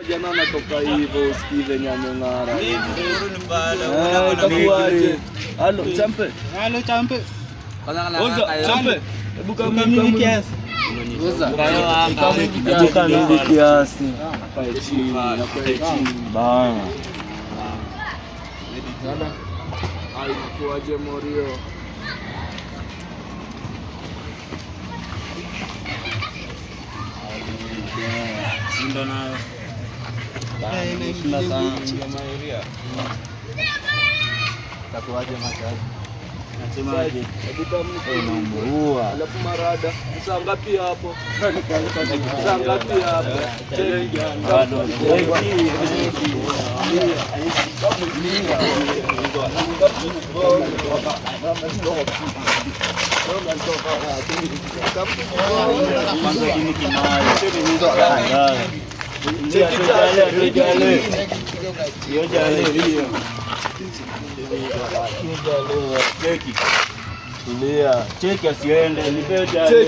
Jana natoka hivyo Steven ameng'ara. Itakuaje? Halo champe. Halo champe. Oza champe. Hebu kama kiasi. Oza. Kama kiasi. Hapa chini, bana. Dada. Ai kuaje Morio. Sinda nayo. Tatuaje machaji. Nasemaje? Hebu kama unaomba. Alafu marada. Saa ngapi hapo? Saa ngapi hapo? Bado. Cheki asiende nipe jale.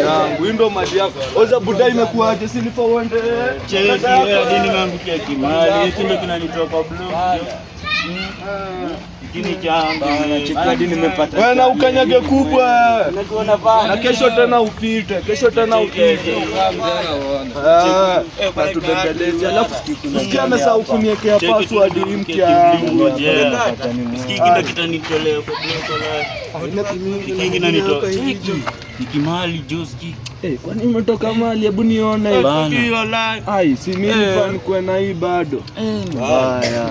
Yangu ndo mali yako. Oza buda imekuaje si nipo uende. Cheki wewe dini nimeangukia kimali. Hiki ndio kinanitoa kwa blog. Kini changu cheki dini nimepata. Wewe na ukanyage kubwa. Na kesho tena upite. Natubembeleze alafu sikia amesahau kuniwekea password mpya. Sikiki ndio kitanitolea kwa blog. Sikiki kinanitoa. Nikimali Joski. Kwani umetoka mali? Hebu nione. Ai, si mimi fan kwa na hii bado. Mbaya.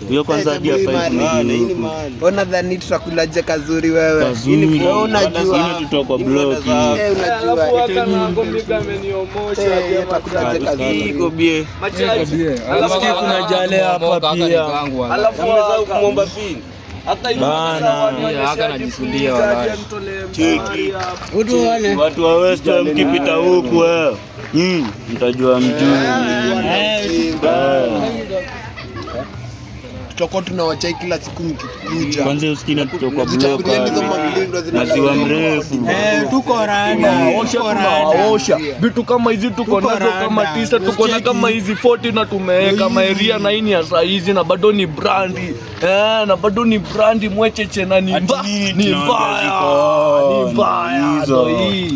Hiyo kwanza hadi ya 5 Ona dhani tutakulaje kazuri wewe. Ili unajua tutoka blog. Unajua kana ngombe ameniomosha tutakulaje kazuri. Iko bie. Alafu kuna jale hapa pia. Alafu amesahau kumomba pin. Hata hiyo haka anajisulia wala. Cheki. Watu wa West mkipita huku wewe. Mtajua mjuu. Tutakuwa tunawachai kila siku mkikuja. Kwanza usikina tutoka blog. Maziwa mrefu. Tuko rada. Osha. Vitu kama hizi tuko nazo kama 9, tuko na kama hizi 40 na tumeweka maeria na hii ya saa hizi na bado ni brandi. Na bado ni brandi mwecheche na ni mbaya.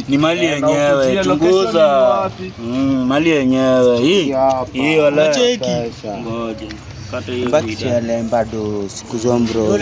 Ni mali yenyewe. Chunguza. Mali yenyewe. Hii wala. Ngoja. Kata hiyo. Bado siku zombro.